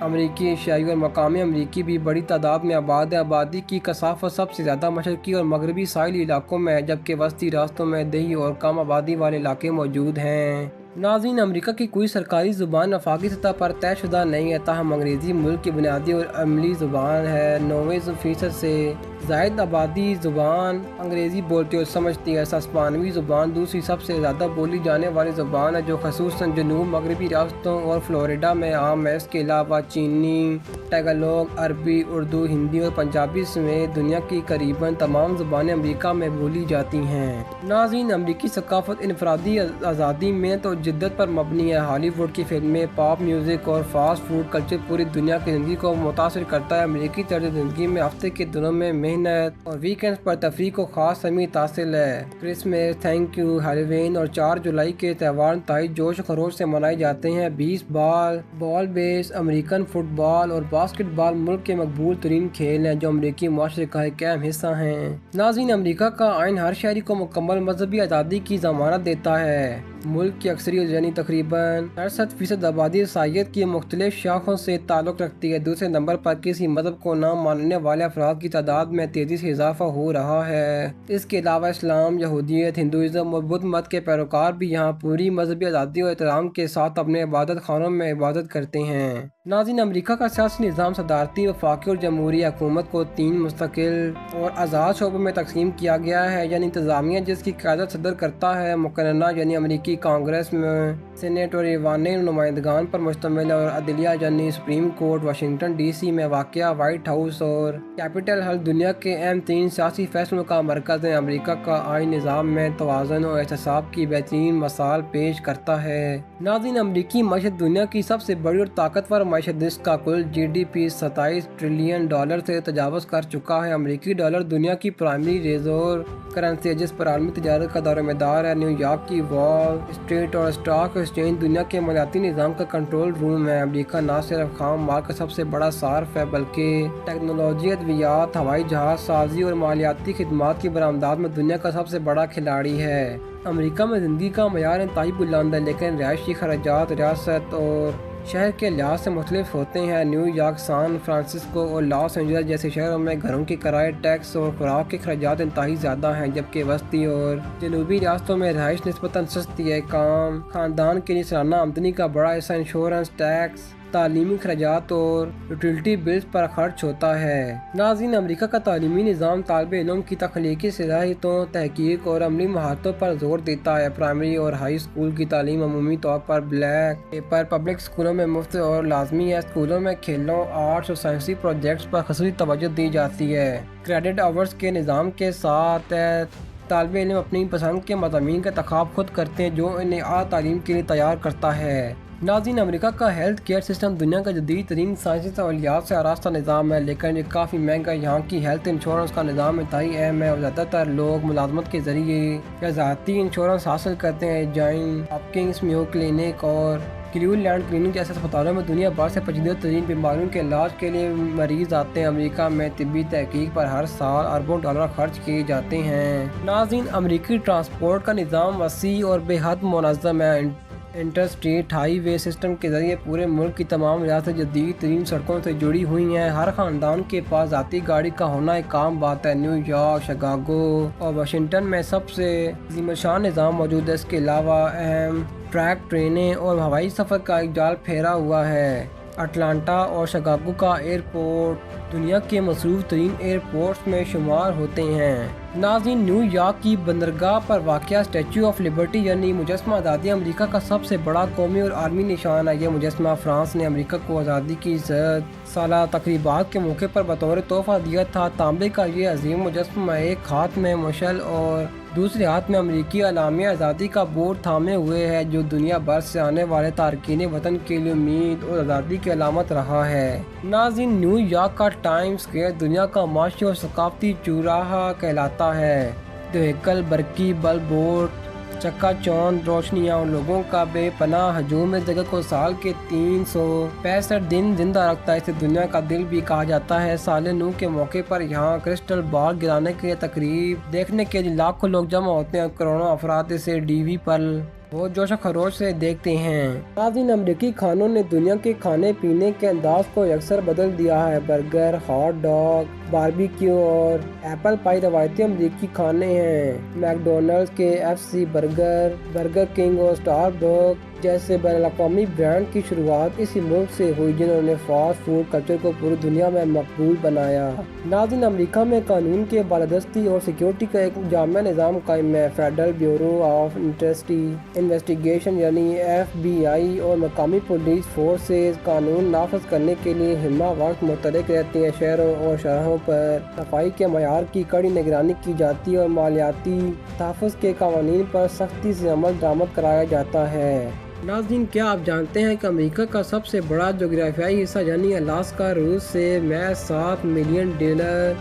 امریکی ایشیائی اور مقامی امریکی بھی بڑی تعداد میں آباد ہے۔ آبادی کی کثافت سب سے زیادہ مشرقی اور مغربی ساحلی علاقوں میں ہے، جبکہ وسطی راستوں میں دیہی اور کم آبادی والے علاقے موجود ہیں۔ ناظرین، امریکہ کی کوئی سرکاری زبان وفاقی سطح پر طے شدہ نہیں ہے، تاہم انگریزی ملک کی بنیادی اور عملی زبان ہے۔ 90% سے زائد آبادی زبان انگریزی بولتی اور سمجھتی ہے۔ ہسپانوی زبان دوسری سب سے زیادہ بولی جانے والی زبان ہے، جو خصوصاً جنوب مغربی ریاستوں اور فلوریڈا میں عام ہے۔ اس کے علاوہ چینی، ٹیگالوگ، عربی، اردو، ہندی اور پنجابی سمیت دنیا کی تقریباً تمام زبانیں امریکہ میں بولی جاتی ہیں۔ ناظرین، امریکی ثقافت انفرادی آزادی، محنت اور جدت پر مبنی ہے۔ ہالی ووڈ کی فلمیں، پاپ میوزک اور فاسٹ فوڈ کلچر پوری دنیا کی زندگی کو متاثر کرتا ہے۔ امریکی طرز زندگی میں ہفتے کے دنوں میں محنت اور ویکینڈز پر تفریح کو خاص اہمیت حاصل ہے۔ کرسمس، تھینک یو، ہیلووین اور 4 جولائی کے تہوار انتہائی جوش و خروش سے منائے جاتے ہیں۔ بیس بال بیس، امریکن فٹ بال اور باسکٹ بال ملک کے مقبول ترین کھیل ہیں، جو امریکی معاشرے کا ایک اہم حصہ ہیں۔ ناظرین، امریکہ کا آئین ہر شہری کو مکمل مذہبی آزادی کی ضمانت دیتا ہے۔ ملک کی اکثریت یعنی تقریباً 68% آبادی عیسائیت کی مختلف شاخوں سے تعلق رکھتی ہے۔ دوسرے نمبر پر کسی مذہب کو نہ ماننے والے افراد کی تعداد میں تیزی سے اضافہ ہو رہا ہے۔ اس کے علاوہ اسلام، یہودیت، ہندوازم اور بدھ مت کے پیروکار بھی یہاں پوری مذہبی آزادی اور احترام کے ساتھ اپنے عبادت خانوں میں عبادت کرتے ہیں۔ ناظرین، امریکہ کا سیاسی نظام صدارتی، وفاقی اور جمہوری حکومت کو 3 مستقل اور آزاد شعبوں میں تقسیم کیا گیا ہے، یعنی انتظامیہ جس کی قیادت صدر کرتا ہے، مقننہ یعنی امریکی کانگریس میں سینیٹ اور ایوانِ نمائندگان پر مشتمل ہے، اور عدلیہ یعنی Supreme Court Washington D C میں واقع وائٹ ہاؤس اور کیپٹل ہل دنیا کے اہم ترین سیاسی فیصلوں کا مرکز ہے۔ امریکہ کا آئین نظام میں توازن اور احتساب کی بہترین مثال پیش کرتا ہے۔ ناظرین، امریکی معیشت دنیا کی سب سے بڑی اور طاقتور معیشت، جس کا کل جی ڈی پی $27 ٹریلین سے تجاوز کر چکا ہے۔ امریکی ڈالر دنیا کی پرائمری ریزرو کرنسی ہے، جس پر عالمی تجارت کا دار و مدار ہے۔ نیو یارک کی وال اسٹریٹ اور اسٹاک ایکسچینج دنیا کے مالیاتی نظام کا کنٹرول روم ہے۔ امریکہ نہ صرف خام مال کا سب سے بڑا صارف ہے، بلکہ ٹیکنالوجی، ادویات، ہوائی جہاز سازی اور مالیاتی خدمات کی برآمدات میں دنیا کا سب سے بڑا کھلاڑی ہے۔ امریکہ میں زندگی کا معیار انتہائی بلند ہے، لیکن رہائشی خراجات ریاست اور شہر کے لحاظ سے مختلف ہوتے ہیں۔ نیو یارک، سان فرانسسکو اور لاس اینجلس جیسے شہروں میں گھروں کے کرائے، ٹیکس اور خوراک کے اخراجات انتہائی زیادہ ہیں، جبکہ وسطی اور جنوبی ریاستوں میں رہائش نسبتاً سستی ہے۔ خاندان کے لیے سالانہ آمدنی کا بڑا حصہ انشورنس، ٹیکس، تعلیمی اخراجات اور یوٹیلیٹی بلز پر خرچ ہوتا ہے۔ ناظرین، امریکہ کا تعلیمی نظام طالب علم کی تخلیقی صلاحیتوں، تحقیق اور عملی مہارتوں پر زور دیتا ہے۔ پرائمری اور ہائی اسکول کی تعلیم عمومی طور پر بلیک پیپر پبلک اسکولوں میں مفت اور لازمی ہے۔ اسکولوں میں کھیلوں، آرٹس اور سائنسی پروجیکٹس پر خصوصی توجہ دی جاتی ہے۔ کریڈٹ آورز کے نظام کے ساتھ طالب علم اپنی پسند کے مضامین کا انتخاب خود کرتے ہیں، جو انہیں اعلیٰ تعلیم کے لیے تیار کرتا ہے۔ ناظرین، امریکہ کا ہیلتھ کیئر سسٹم دنیا کا جدید ترین سائنسی سہولیات سے آراستہ نظام ہے، لیکن یہ کافی مہنگا ہے۔ یہاں کی ہیلتھ انشورنس کا نظام انتہائی اہم ہے اور زیادہ تر لوگ ملازمت کے ذریعے یا ذاتی انشورنس حاصل کرتے ہیں۔ جان ہاپکنس میو کلینک اور کلیولینڈ کلینک جیسے اسپتالوں میں دنیا بھر سے پیچیدہ ترین بیماریوں کے علاج کے لیے مریض آتے ہیں۔ امریکہ میں طبی تحقیق پر ہر سال اربوں ڈالر خرچ کیے جاتے ہیں۔ ناظرین، امریکی ٹرانسپورٹ کا نظام وسیع اور بے حد منظم ہے۔ انٹر اسٹیٹ ہائی وے سسٹم کے ذریعے پورے ملک کی تمام ریاستیں جدید ترین سڑکوں سے جڑی ہوئی ہیں۔ ہر خاندان کے پاس ذاتی گاڑی کا ہونا ایک عام بات ہے۔ نیو یارک، شکاگو اور واشنگٹن میں سب سے عظیم الشان نظام موجود ہے۔ اس کے علاوہ اہم ٹریک، ٹرینیں اور ہوائی سفر کا ایک جال پھیلا ہوا ہے۔ اٹلانٹا اور شکاگو کا ایئرپورٹ دنیا کے مصروف ترین ایئرپورٹس میں شمار ہوتے ہیں۔ ناظرین، نیو یارک کی بندرگاہ پر واقع اسٹیچو آف لبرٹی یعنی مجسمہ آزادی امریکہ کا سب سے بڑا قومی اور عالمی نشان ہے۔ یہ مجسمہ فرانس نے امریکہ کو آزادی کی 100 سالہ تقریبات کے موقع پر بطور تحفہ دیا تھا۔ تانبے کا یہ عظیم مجسمہ ایک ہاتھ میں مشعل اور دوسرے ہاتھ میں امریکی اعلامیہ آزادی کا بورڈ تھامے ہوئے ہے، جو دنیا بھر سے آنے والے تارکین وطن کے لیے امید اور آزادی کی علامت رہا ہے۔ ناظرین، نیو یارک کا ٹائم اسکوائر دنیا کا معاشی اور ثقافتی چوراہا کہلاتا ہے۔ وہیکل، برقی بلب بورڈ، چکا چوند روشنیاں اور لوگوں کا بے پناہ ہجوم اس جگہ کو سال کے 365 دن زندہ رکھتا ہے۔ اسے دنیا کا دل بھی کہا جاتا ہے۔ سال نو کے موقع پر یہاں کرسٹل بال گرانے کے تقریب دیکھنے کے لیے لاکھوں لوگ جمع ہوتے ہیں۔ کروڑوں افراد اسے ٹی وی پر بہت جوش و خروش سے دیکھتے ہیں۔ ناظرین، امریکی کھانوں نے دنیا کے کھانے پینے کے انداز کو یکسر بدل دیا ہے۔ برگر، ہاٹ ڈاگ، باربیکیو اور ایپل پائی روایتی امریکی کھانے ہیں۔ Make Donald's, KFC، burger king اور اسٹار بکس جیسے بین الاقوامی برانڈ کی شروعات اسی ملک سے ہوئی، جنہوں نے فاسٹ فوڈ کلچر کو پوری دنیا میں مقبول بنایا۔ ناظرین، امریکہ میں قانون کے بالادستی اور سیکیورٹی کا ایک جامع نظام قائم ہے۔ فیڈرل بیورو آف انویسٹیگیشن یعنی FBI اور مقامی پولیس فورسز قانون نافذ کرنے کے لیے ہمہ وقت متحرک رہتی ہیں۔ شہروں اور شاہراہوں پر صفائی کے معیار کی کڑی نگرانی کی جاتی ہے اور مالیاتی تحفظ کے قوانین پر سختی سے عمل درآمد کرایا جاتا ہے۔ ناظرین، کیا آپ جانتے ہیں کہ امریکہ کا سب سے بڑا جغرافیائی حصہ یعنی الاسکا روس سے محض $7 ملین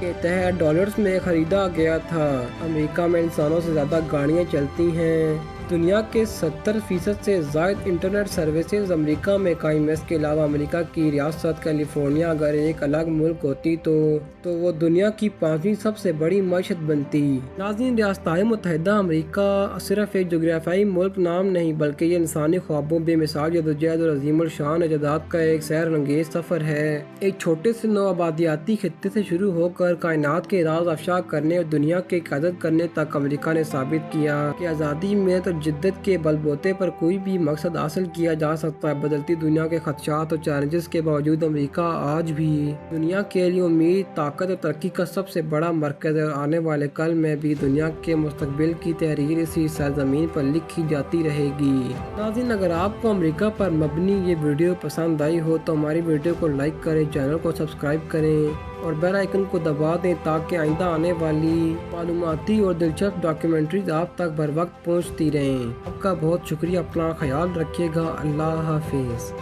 کے تحت ڈالرز میں خریدا گیا تھا۔ امریکہ میں انسانوں سے زیادہ گاڑیاں چلتی ہیں۔ دنیا کے 70% سے زائد انٹرنیٹ سروسز امریکہ میں قائم ہے۔ اس کے علاوہ امریکہ کی ریاست کیلیفورنیا اگر ایک الگ ملک ہوتی تو وہ دنیا کی 5ویں سب سے بڑی معیشت بنتی۔ ناظرین، ریاستہائے متحدہ امریکہ صرف ایک جغرافیائی ملک نام نہیں بلکہ یہ انسانی خوابوں، بے مثال جدوجہد اور عظیم الشان ایجادات کا ایک سیر انگیز سفر ہے۔ ایک چھوٹے سے نو آبادیاتی خطے سے شروع ہو کر کائنات کے راز افشا کرنے اور دنیا کی قیادت کرنے تک امریکہ نے ثابت کیا کہ آزادی میں جدت کے بل بوتے پر کوئی بھی مقصد حاصل کیا جا سکتا ہے۔ بدلتی دنیا کے خدشات اور چیلنجز کے باوجود امریکہ آج بھی دنیا کے لیے امید، طاقت اور ترقی کا سب سے بڑا مرکز ہے، اور آنے والے کل میں بھی دنیا کے مستقبل کی تحریر اسی سرزمین پر لکھی جاتی رہے گی۔ ناظرین، اگر آپ کو امریکہ پر مبنی یہ ویڈیو پسند آئی ہو تو ہماری ویڈیو کو لائک کریں، چینل کو سبسکرائب کریں اور بیل آئیکن کو دبا دیں تاکہ آئندہ آنے والی معلوماتی اور دلچسپ ڈاکیومنٹریز آپ تک بر وقت پہنچتی رہیں۔ آپ کا بہت شکریہ، اپنا خیال رکھیے گا، اللہ حافظ۔